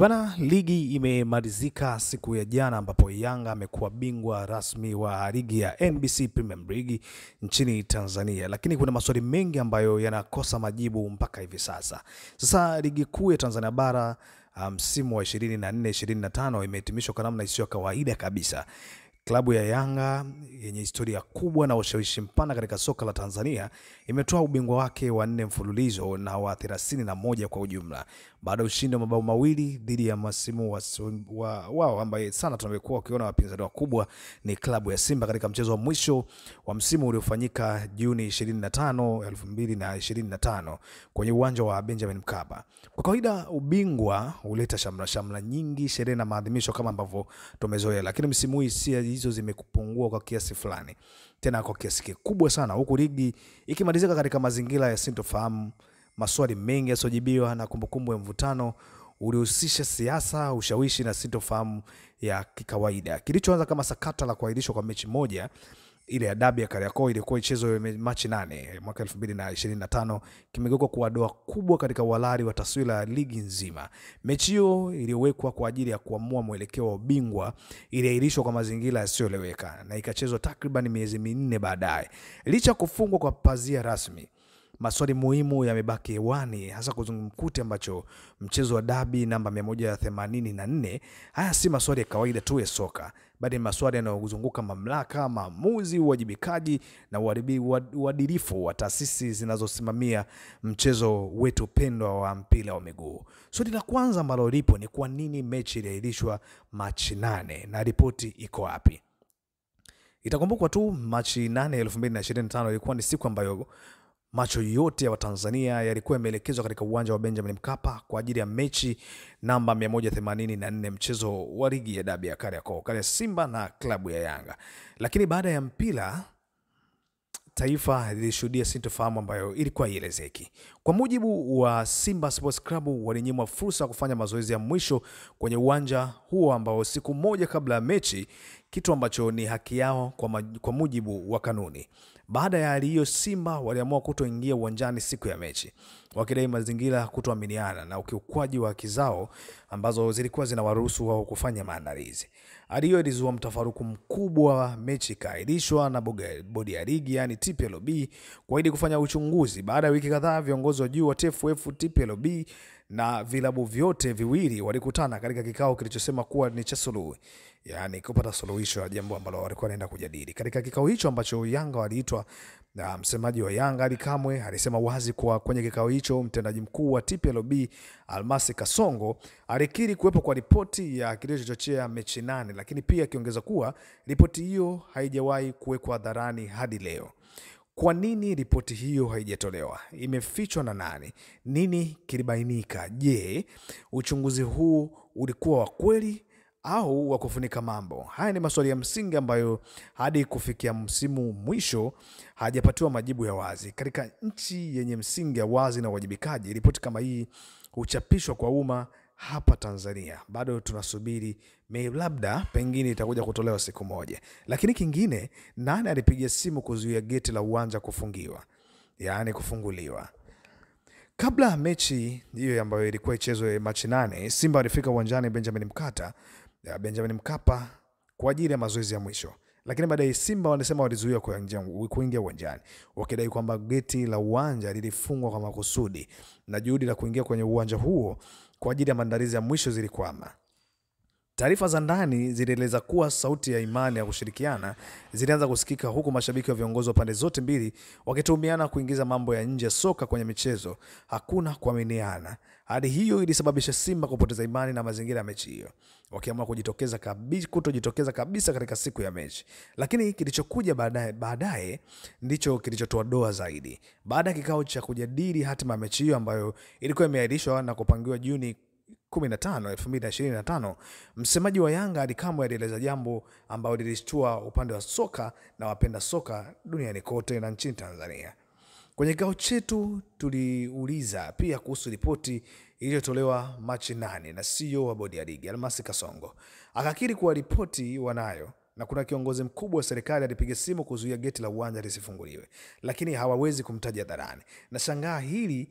Bana, ligi imemalizika siku ya jana ambapo Yanga amekuwa bingwa rasmi wa ligi ya NBC Premier League nchini Tanzania, lakini kuna maswali mengi ambayo yanakosa majibu mpaka hivi sasa. Sasa ligi kuu ya Tanzania bara msimu wa 24-25 imehitimishwa kwa namna isiyo kawaida kabisa. Klabu ya Yanga yenye historia kubwa na ushawishi mpana katika soka la Tanzania imetoa ubingwa wake wa 4 mfululizo na wa 31 kwa ujumla, baada ya ushindi wa mabao mawili dhidi ya masimu wao ambaye sana tumekuwa ukiona wapinzani wakubwa ni klabu ya Simba katika mchezo wa mwisho wa msimu uliofanyika Juni 25, 2025 kwenye uwanja wa Benjamin Mkapa. Kwa kawaida ubingwa huleta shamra nyingi, sherehe na maadhimisho kama ambavyo tumezoea, lakini msimu hii hizo zimekupungua kwa kiasi fulani, tena kwa kiasi kikubwa sana, huku ligi ikimalizika katika mazingira ya sintofahamu, maswali mengi yasiojibiwa na kumbukumbu ya mvutano ulihusisha siasa, ushawishi na sintofahamu ya kikawaida. Kilichoanza kama sakata la kuahirishwa kwa mechi moja, ile ya dabi ya Kariakoo ilikuwa ichezwe Machi 8 mwaka 2025, kimegeuka kuwa doa kubwa katika uhalali wa taswira ya ligi nzima. Mechi hiyo iliyowekwa kwa ajili ya kuamua mwelekeo wa ubingwa iliahirishwa kwa mazingira yasiyoeleweka na ikachezwa takriban miezi 4 baadaye. Licha kufungwa kwa pazia rasmi, maswali muhimu yamebaki hewani, hasa kuzungumkuti ambacho mchezo wa dabi namba 184. Haya si maswali ya kawaida tu ya soka, bali maswali yanayozunguka mamlaka, maamuzi, uwajibikaji na uadilifu wa taasisi zinazosimamia mchezo wetu pendwa wa mpira wa miguu. Swali la kwanza ambalo lipo ni kwa nini mechi iliahirishwa Machi 8 na ripoti iko wapi? Itakumbukwa tu Machi 8, 2025 ilikuwa ni siku ambayo macho yote ya Watanzania yalikuwa yameelekezwa katika uwanja wa Benjamin Mkapa kwa ajili ya mechi namba 184, mchezo wa ligi ya dabi ya Kariakoo kati ya Simba na klabu ya Yanga. Lakini baada ya mpira, taifa lilishuhudia sintofahamu ambayo ilikuwa ielezeki. Kwa mujibu wa Simba Sports Club, walinyimwa fursa ya kufanya mazoezi ya mwisho kwenye uwanja huo ambao siku moja kabla ya mechi, kitu ambacho ni haki yao kwa mujibu wa kanuni. Baada ya hali hiyo, Simba waliamua kutoingia uwanjani siku ya mechi, wakidai mazingira kutoaminiana na ukiukwaji wa haki zao ambazo zilikuwa zinawaruhusu wao kufanya maandalizi. Hali hiyo ilizua mtafaruku mkubwa, mechi ikaahirishwa na bodi ya ligi yani TPLB kuahidi kufanya uchunguzi. Baada ya wiki kadhaa, viongozi wa juu wa TFF, TPLB na vilabu vyote viwili walikutana katika kikao kilichosema kuwa ni cha suluhu, yani kupata suluhisho ya jambo ambalo walikuwa wanaenda kujadili. Katika kikao hicho ambacho Yanga waliitwa, na msemaji wa Yanga Ali Kamwe alisema wazi kwa kwenye kikao hicho mtendaji mkuu wa TPLB Almasi Kasongo alikiri kuwepo kwa ripoti ya kilichochochea mechi 8, lakini pia akiongeza kuwa ripoti hiyo haijawahi kuwekwa hadharani hadi leo. Kwa nini ripoti hiyo haijatolewa? Imefichwa na nani? Nini kilibainika? Je, uchunguzi huu ulikuwa wa kweli au wa kufunika mambo? Haya ni maswali ya msingi ambayo hadi kufikia msimu mwisho hajapatiwa majibu ya wazi. Katika nchi yenye msingi ya wazi na uwajibikaji, ripoti kama hii huchapishwa kwa umma. Hapa Tanzania bado tunasubiri, labda pengine itakuja kutolewa siku moja. Lakini kingine, nani alipigia simu kuzuia geti la uwanja kufungiwa, yani kufunguliwa? Kabla ya mechi hiyo ambayo ilikuwa ichezwe Machi 8, Simba walifika uwanjani Benjamin Mkapa kwa ajili ya mazoezi ya mwisho. Lakini baadaye Simba wanasema walizuiwa kuingia uwanjani, wakidai kwamba geti la uwanja lilifungwa kwa makusudi na juhudi la kuingia kwenye uwanja huo kwa ajili ya maandalizi ya mwisho zilikwama. Taarifa za ndani zilieleza kuwa sauti ya imani ya kushirikiana zilianza kusikika, huku mashabiki wa viongozi wa pande zote mbili wakitumiana kuingiza mambo ya nje soka kwenye michezo. Hakuna kuaminiana. Hadi hiyo ilisababisha Simba kupoteza imani na mazingira ya mechi hiyo, wakiamua kutojitokeza kabisa katika siku ya mechi. Lakini kilichokuja baadaye ndicho kilichotoa doa zaidi. Baada ya kikao cha kujadili hatima ya mechi hiyo ambayo ilikuwa imeahirishwa na kupangiwa Juni 15, 2025, msemaji wa Yanga Ali Kamwe alieleza jambo ambalo lilishtua upande wa soka na wapenda soka duniani kote na nchini Tanzania. Kwenye kikao chetu tuliuliza pia kuhusu ripoti iliyotolewa Machi 8 na CEO wa bodi ya ligi Almasi Kasongo. Akakiri kuwa ripoti wanayo na kuna kiongozi mkubwa wa serikali alipiga simu kuzuia geti la uwanja lisifunguliwe, lakini hawawezi kumtaja hadharani. Na shangaa hili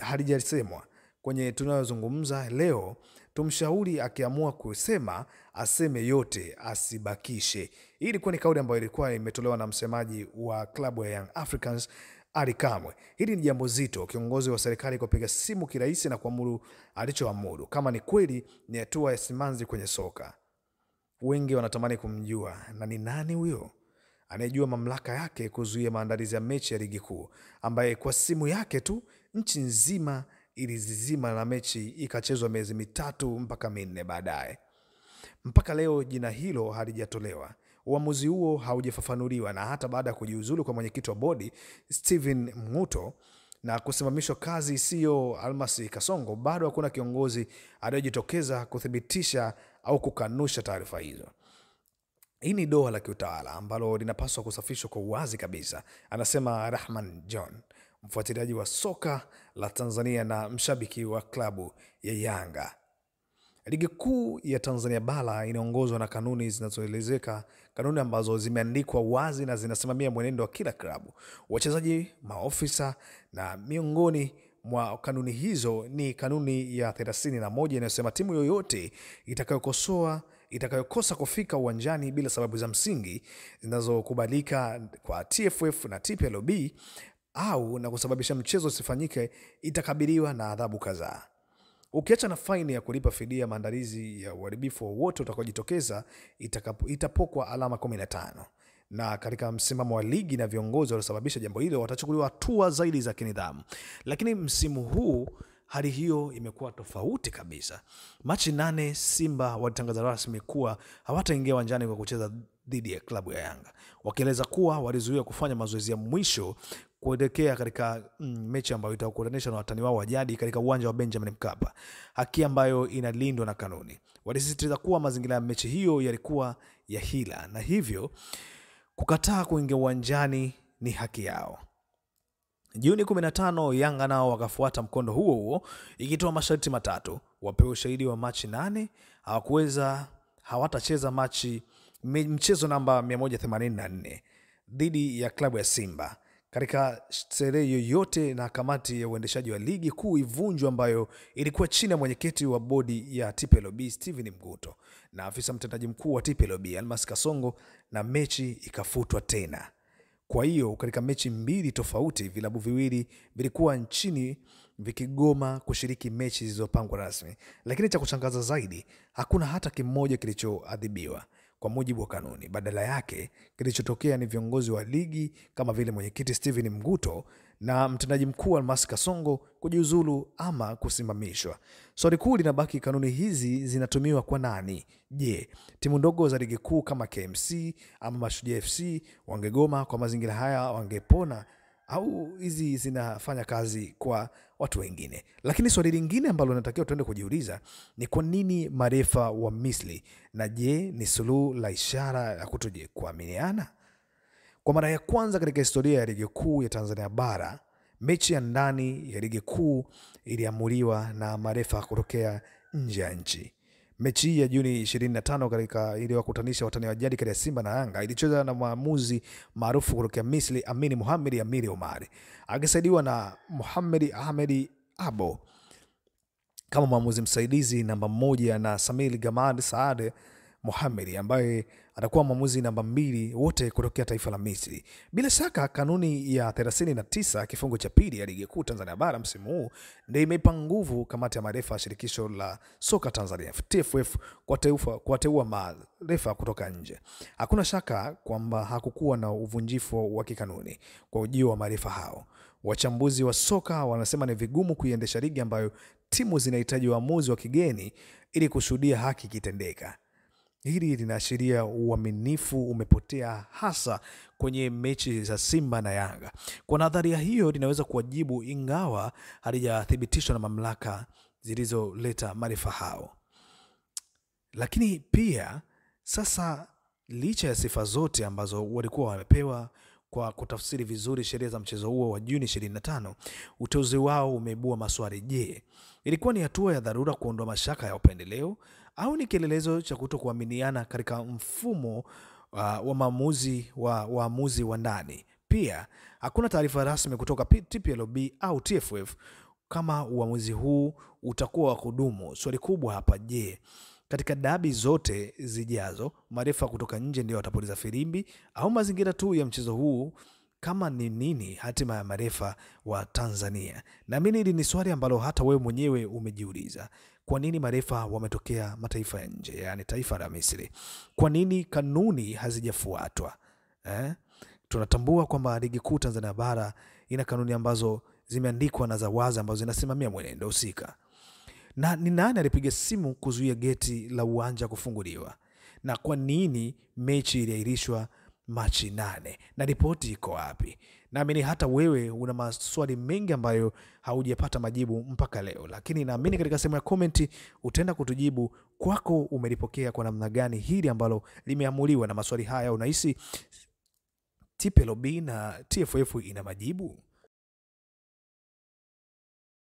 halijasemwa kwenye tunayozungumza leo, tumshauri akiamua kusema aseme yote, asibakishe. Hii ilikuwa ni kauli ambayo ilikuwa imetolewa na msemaji wa klabu ya Young Africans Ally Kamwe. Hili ni jambo zito, kiongozi wa serikali kupiga simu kirahisi na kuamuru alichoamuru. Kama ni kweli ni hatua ya simanzi kwenye soka. Wengi wanatamani kumjua, na ni nani huyo anayejua mamlaka yake kuzuia maandalizi ya mechi ya ligi kuu, ambaye kwa simu yake tu nchi nzima ilizizima na mechi ikachezwa miezi 3 mpaka 4 baadaye. Mpaka leo jina hilo halijatolewa. Uamuzi huo haujafafanuliwa, na hata baada ya kujiuzulu kwa mwenyekiti wa bodi Steven Mguto na kusimamishwa kazi CEO Almasi Kasongo, bado hakuna kiongozi aliyejitokeza kuthibitisha au kukanusha taarifa hizo. Hii ni doa la kiutawala ambalo linapaswa kusafishwa kwa uwazi kabisa, anasema Rahman John, mfuatiliaji wa soka la Tanzania na mshabiki wa klabu ya Yanga. Ligi kuu ya Tanzania bara inaongozwa na kanuni zinazoelezeka, kanuni ambazo zimeandikwa wazi na zinasimamia mwenendo wa kila klabu, wachezaji, maofisa, na miongoni mwa kanuni hizo ni kanuni ya 31 inayosema timu yoyote itakayokosa kufika uwanjani bila sababu za msingi zinazokubalika kwa TFF na TPLB au na kusababisha mchezo usifanyike itakabiliwa na adhabu kadhaa. Ukiacha na faini ya kulipa fidia, maandalizi ya uharibifu wowote utakaojitokeza itapokwa alama 15. Na katika msimamo wa ligi na viongozi waliosababisha jambo hilo watachukuliwa hatua zaidi za kinidhamu. Lakini msimu huu hali hiyo imekuwa tofauti kabisa. Machi 8 Simba walitangaza rasmi kuwa hawataingia uwanjani kwa kucheza dhidi ya klabu ya Yanga, wakieleza kuwa walizuia kufanya mazoezi ya mwisho kuelekea katika mechi ambayo itakutanisha na watani wao wa jadi katika uwanja wa Benjamin Mkapa, haki ambayo inalindwa na kanuni. Walisisitiza kuwa mazingira ya mechi hiyo yalikuwa ya hila, na hivyo kukataa kuingia uwanjani ni haki yao. Juni 15 Yanga nao wakafuata mkondo huo huo, ikitoa masharti matatu: wapewe ushahidi wa Machi 8, hawatacheza mchezo namba 184 dhidi ya klabu ya Simba katika sherehe yoyote, na kamati ya uendeshaji wa ligi kuu ivunjwa, ambayo ilikuwa chini ya mwenyekiti wa bodi ya TPLB Steven Mguto na afisa mtendaji mkuu wa TPLB Almasi Kasongo, na mechi ikafutwa tena. Kwa hiyo katika mechi 2 tofauti, vilabu viwili vilikuwa nchini vikigoma kushiriki mechi zilizopangwa rasmi. Lakini cha kushangaza zaidi, hakuna hata kimoja kilichoadhibiwa kwa mujibu wa kanuni. Badala yake, kilichotokea ni viongozi wa ligi kama vile mwenyekiti Steven Mguto na mtendaji mkuu Almasi Kasongo kujiuzulu ama kusimamishwa. Swali kuu linabaki, kanuni hizi zinatumiwa kwa nani? Je, timu ndogo za ligi kuu kama KMC ama Mashujaa FC wangegoma kwa mazingira haya wangepona, au hizi zinafanya kazi kwa watu wengine? Lakini swali lingine ambalo natakiwa tuende kujiuliza ni kwa nini marefa wa Misri, na je, ni suluhu la ishara ya kutoje kuaminiana? Kwa mara ya kwanza katika historia ya ligi kuu ya Tanzania bara, mechi ya ndani ya ligi kuu iliamuliwa na marefa kutokea nje ya nchi. Mechi hii ya Juni 25 katika iliyowakutanisha watani wa jadi kati ya Simba na Yanga ilichezwa na mwamuzi maarufu kutokea Misri Amini Mohamed Amiri Omari, akisaidiwa na Mohamed Ahmed Abo kama mwamuzi msaidizi namba 1 na Samil Gamad Saad Mohamed ambaye atakuwa mwamuzi namba 2, wote kutokea taifa la Misri. Bila shaka kanuni ya 39 kifungu cha 2 ya ligi kuu Tanzania bara msimu huu ndio imeipa nguvu kamati ya marefa ya shirikisho la soka Tanzania TFF kuwateua marefa kutoka nje. Hakuna shaka kwamba hakukuwa na uvunjifu wa kikanuni kwa ujio wa marefa hao. Wachambuzi wa soka wanasema ni vigumu kuiendesha ligi ambayo timu zinahitaji waamuzi wa kigeni ili kushuhudia haki kitendeka. Hili linaashiria uaminifu umepotea, hasa kwenye mechi za Simba na Yanga. Kwa nadharia hiyo linaweza kuwajibu, ingawa halijathibitishwa na mamlaka zilizoleta maarifa hao. Lakini pia sasa, licha ya sifa zote ambazo walikuwa wamepewa kwa kutafsiri vizuri sheria za mchezo huo wa Juni 25, uteuzi wao umeibua maswali. Je, ilikuwa ni hatua ya dharura kuondoa mashaka ya upendeleo, au ni kielelezo cha kutokuaminiana katika mfumo wa maamuzi wa ndani? Pia hakuna taarifa rasmi kutoka TPLB au TFF kama uamuzi huu utakuwa wa kudumu. Swali kubwa hapa, je, katika dabi zote zijazo marefa kutoka nje ndio watapuliza filimbi au mazingira tu ya mchezo huu? Kama ni nini hatima ya marefa wa Tanzania? Naamini hili ni swali ambalo hata wewe mwenyewe umejiuliza. Kwa nini marefa wametokea mataifa ya nje, yani taifa la Misri? Kwa nini kanuni hazijafuatwa? Tunatambua kwamba ligi kuu Tanzania bara ina kanuni ambazo zimeandikwa na za wazi ambazo zinasimamia mwenendo husika. Na ni nani alipiga simu kuzuia geti la uwanja kufunguliwa? Na kwa nini mechi iliahirishwa Machi 8? Na ripoti iko wapi? Naamini hata wewe una maswali mengi ambayo haujapata majibu mpaka leo, lakini naamini katika sehemu ya komenti utaenda kutujibu kwako umelipokea kwa namna gani hili ambalo limeamuliwa. Na maswali haya unahisi TPLB na TFF ina majibu?